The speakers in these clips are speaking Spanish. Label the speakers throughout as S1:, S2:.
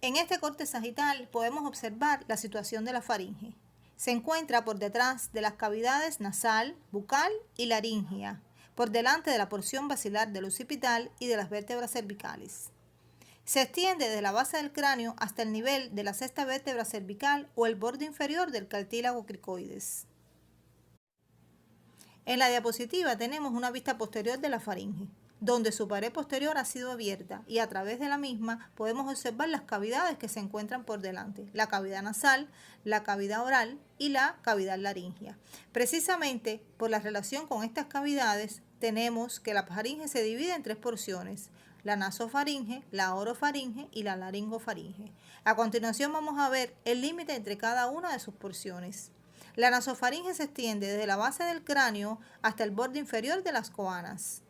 S1: En este corte sagital podemos observar la situación de la faringe. Se encuentra por detrás de las cavidades nasal, bucal y laringea, por delante de la porción basilar del occipital y de las vértebras cervicales. Se extiende desde la base del cráneo hasta el nivel de la sexta vértebra cervical o el borde inferior del cartílago cricoides. En la diapositiva tenemos una vista posterior de la faringe, donde su pared posterior ha sido abierta y a través de la misma podemos observar las cavidades que se encuentran por delante, la cavidad nasal, la cavidad oral y la cavidad laringea. Precisamente por la relación con estas cavidades tenemos que la faringe se divide en tres porciones: la nasofaringe, la orofaringe y la laringofaringe. A continuación vamos a ver el límite entre cada una de sus porciones. La nasofaringe se extiende desde la base del cráneo hasta el borde inferior de las coanas.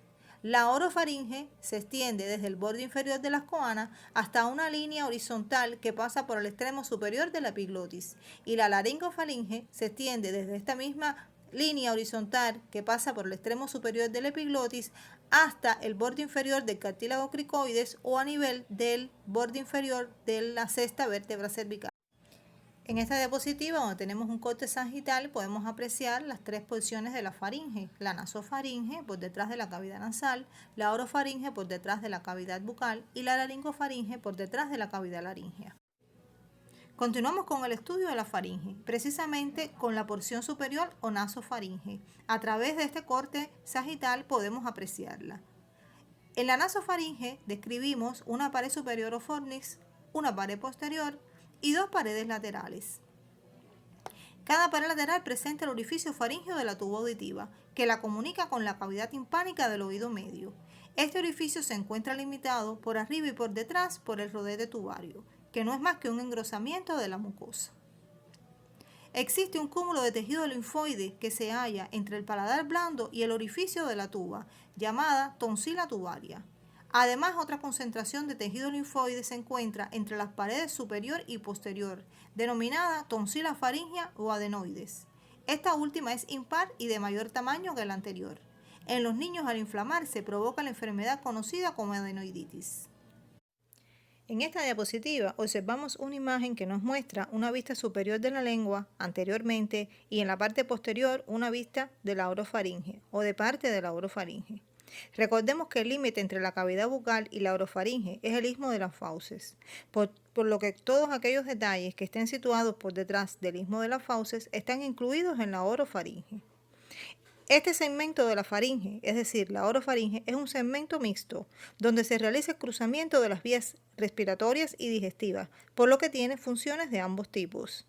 S1: La orofaringe se extiende desde el borde inferior de las coanas hasta una línea horizontal que pasa por el extremo superior de la epiglotis. Y la laringofaringe se extiende desde esta misma línea horizontal que pasa por el extremo superior de la epiglotis hasta el borde inferior del cartílago cricoides o a nivel del borde inferior de la sexta vértebra cervical. En esta diapositiva, donde tenemos un corte sagital, podemos apreciar las tres porciones de la faringe: la nasofaringe por detrás de la cavidad nasal, la orofaringe por detrás de la cavidad bucal y la laringofaringe por detrás de la cavidad laringea. Continuamos con el estudio de la faringe, precisamente con la porción superior o nasofaringe. A través de este corte sagital podemos apreciarla. En la nasofaringe describimos una pared superior o fornix, una pared posterior y dos paredes laterales. Cada pared lateral presenta el orificio faríngeo de la tuba auditiva, que la comunica con la cavidad timpánica del oído medio. Este orificio se encuentra limitado por arriba y por detrás por el rodete tubario, que no es más que un engrosamiento de la mucosa. Existe un cúmulo de tejido linfoide que se halla entre el paladar blando y el orificio de la tuba, llamada tonsila tubaria. Además, otra concentración de tejido linfoide se encuentra entre las paredes superior y posterior, denominada tonsila faríngea o adenoides. Esta última es impar y de mayor tamaño que la anterior. En los niños, al inflamarse, provoca la enfermedad conocida como adenoiditis. En esta diapositiva observamos una imagen que nos muestra una vista superior de la lengua anteriormente y en la parte posterior una vista de la orofaringe o de parte de la orofaringe. Recordemos que el límite entre la cavidad bucal y la orofaringe es el istmo de las fauces, por lo que todos aquellos detalles que estén situados por detrás del istmo de las fauces están incluidos en la orofaringe. Este segmento de la faringe, es decir, la orofaringe, es un segmento mixto, donde se realiza el cruzamiento de las vías respiratorias y digestivas, por lo que tiene funciones de ambos tipos.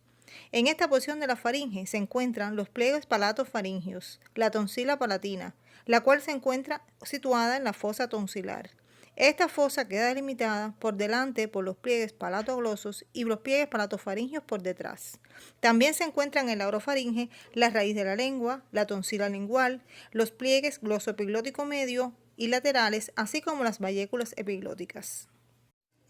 S1: En esta porción de la faringe se encuentran los pliegues palatofaringer, la tonsila palatina, la cual se encuentra situada en la fosa tonsilar. Esta fosa queda delimitada por delante por los pliegues palatoglosos y los pliegues palatofaringios por detrás. También se encuentran en la orofaringe la raíz de la lengua, la tonsila lingual, los pliegues glosoepiglótico medio y laterales, así como las bayéculas epiglóticas.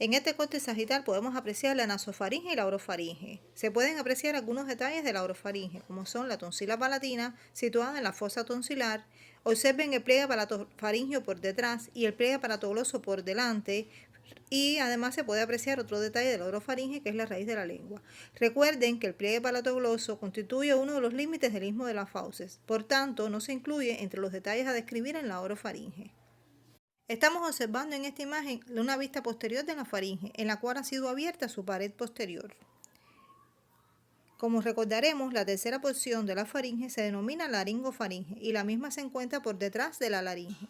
S1: En este corte sagital podemos apreciar la nasofaringe y la orofaringe. Se pueden apreciar algunos detalles de la orofaringe, como son la tonsila palatina, situada en la fosa tonsilar. Observen el pliegue palatofaringio por detrás y el pliegue palatogloso por delante. Y además se puede apreciar otro detalle de la orofaringe, que es la raíz de la lengua. Recuerden que el pliegue palatogloso constituye uno de los límites del istmo de las fauces. Por tanto, no se incluye entre los detalles a describir en la orofaringe. Estamos observando en esta imagen una vista posterior de la faringe, en la cual ha sido abierta su pared posterior. Como recordaremos, la tercera porción de la faringe se denomina laringofaringe y la misma se encuentra por detrás de la laringe.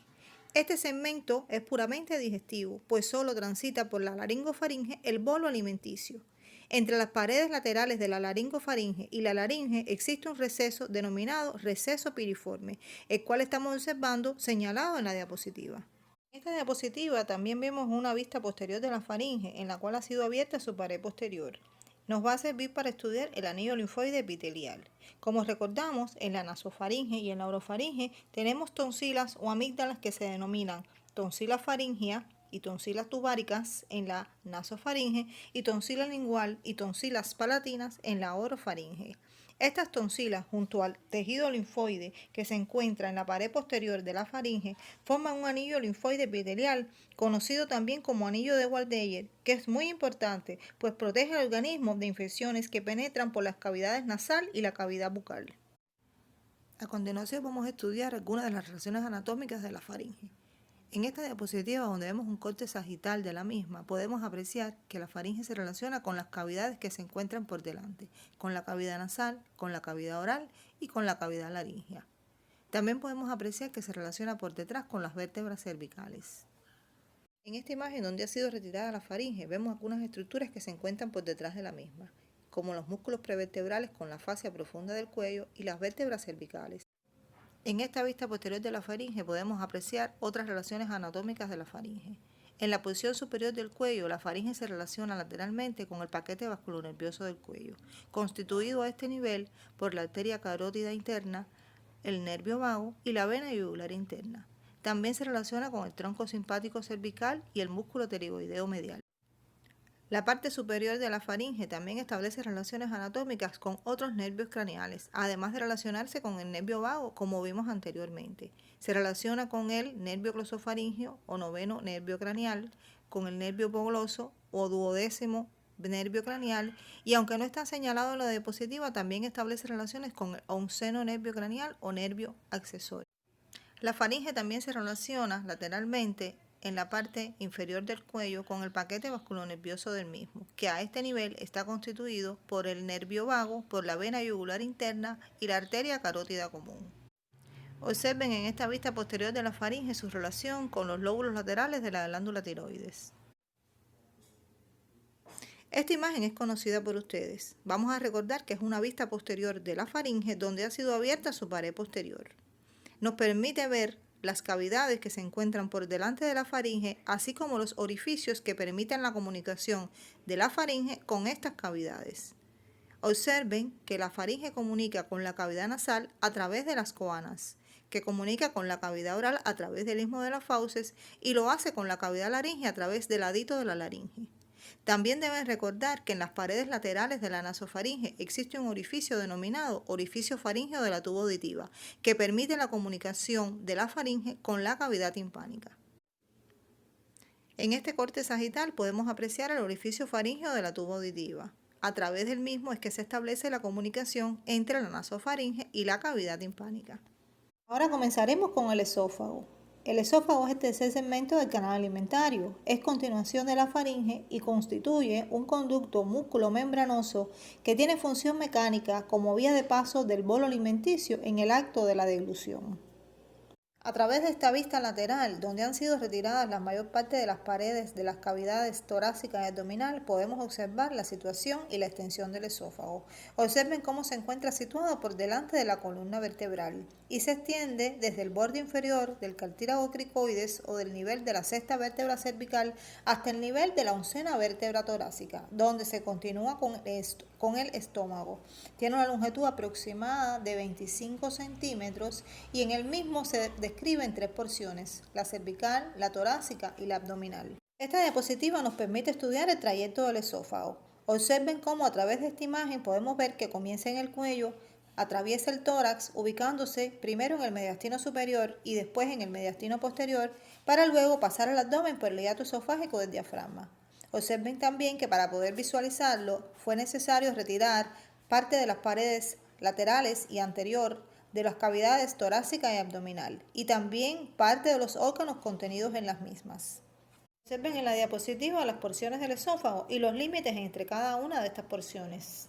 S1: Este segmento es puramente digestivo, pues solo transita por la laringofaringe el bolo alimenticio. Entre las paredes laterales de la laringofaringe y la laringe existe un receso denominado receso piriforme, el cual estamos observando señalado en la diapositiva. En esta diapositiva también vemos una vista posterior de la faringe, en la cual ha sido abierta su pared posterior. Nos va a servir para estudiar el anillo linfoide epitelial. Como recordamos, en la nasofaringe y en la orofaringe tenemos tonsilas o amígdalas que se denominan tonsila faríngea y tonsilas tubáricas en la nasofaringe y tonsila lingual y tonsilas palatinas en la orofaringe. Estas tonsilas, junto al tejido linfoide que se encuentra en la pared posterior de la faringe, forman un anillo linfoide epitelial, conocido también como anillo de Waldeyer, que es muy importante, pues protege al organismo de infecciones que penetran por las cavidades nasal y la cavidad bucal. A continuación vamos a estudiar algunas de las relaciones anatómicas de la faringe. En esta diapositiva, donde vemos un corte sagital de la misma, podemos apreciar que la faringe se relaciona con las cavidades que se encuentran por delante, con la cavidad nasal, con la cavidad oral y con la cavidad laringea. También podemos apreciar que se relaciona por detrás con las vértebras cervicales. En esta imagen, donde ha sido retirada la faringe, vemos algunas estructuras que se encuentran por detrás de la misma, como los músculos prevertebrales con la fascia profunda del cuello y las vértebras cervicales. En esta vista posterior de la faringe podemos apreciar otras relaciones anatómicas de la faringe. En la posición superior del cuello, la faringe se relaciona lateralmente con el paquete vasculonervioso del cuello, constituido a este nivel por la arteria carótida interna, el nervio vago y la vena yugular interna. También se relaciona con el tronco simpático cervical y el músculo pterigoideo medial. La parte superior de la faringe también establece relaciones anatómicas con otros nervios craneales, además de relacionarse con el nervio vago, como vimos anteriormente. Se relaciona con el nervio glosofaringeo o noveno nervio craneal, con el nervio hipogloso o duodécimo nervio craneal, y aunque no está señalado en la diapositiva, también establece relaciones con el onceno nervio craneal o nervio accesorio. La faringe también se relaciona lateralmente en la parte inferior del cuello con el paquete vasculonervioso del mismo, que a este nivel está constituido por el nervio vago, por la vena yugular interna y la arteria carótida común. Observen en esta vista posterior de la faringe su relación con los lóbulos laterales de la glándula tiroides. Esta imagen es conocida por ustedes. Vamos a recordar que es una vista posterior de la faringe donde ha sido abierta su pared posterior. Nos permite ver las cavidades que se encuentran por delante de la faringe, así como los orificios que permiten la comunicación de la faringe con estas cavidades. Observen que la faringe comunica con la cavidad nasal a través de las coanas, que comunica con la cavidad oral a través del istmo de las fauces y lo hace con la cavidad laringea a través del ladito de la laringe. También deben recordar que en las paredes laterales de la nasofaringe existe un orificio denominado orificio faríngeo de la tuba auditiva, que permite la comunicación de la faringe con la cavidad timpánica. En este corte sagital podemos apreciar el orificio faríngeo de la tuba auditiva. A través del mismo es que se establece la comunicación entre la nasofaringe y la cavidad timpánica. Ahora comenzaremos con el esófago. El esófago es el tercer segmento del canal alimentario, es continuación de la faringe y constituye un conducto músculo-membranoso que tiene función mecánica como vía de paso del bolo alimenticio en el acto de la deglución. A través de esta vista lateral, donde han sido retiradas la mayor parte de las paredes de las cavidades torácica y abdominal, podemos observar la situación y la extensión del esófago. Observen cómo se encuentra situado por delante de la columna vertebral y se extiende desde el borde inferior del cartílago cricoides o del nivel de la sexta vértebra cervical hasta el nivel de la oncena vértebra torácica, donde se continúa con el estómago. Tiene una longitud aproximada de 25 centímetros y en el mismo se describe en tres porciones: la cervical, la torácica y la abdominal. Esta diapositiva nos permite estudiar el trayecto del esófago. Observen cómo a través de esta imagen podemos ver que comienza en el cuello, atraviesa el tórax, ubicándose primero en el mediastino superior y después en el mediastino posterior, para luego pasar al abdomen por el hiato esofágico del diafragma. Observen también que para poder visualizarlo fue necesario retirar parte de las paredes laterales y anterior de las cavidades torácica y abdominal, y también parte de los órganos contenidos en las mismas. Observen en la diapositiva las porciones del esófago y los límites entre cada una de estas porciones.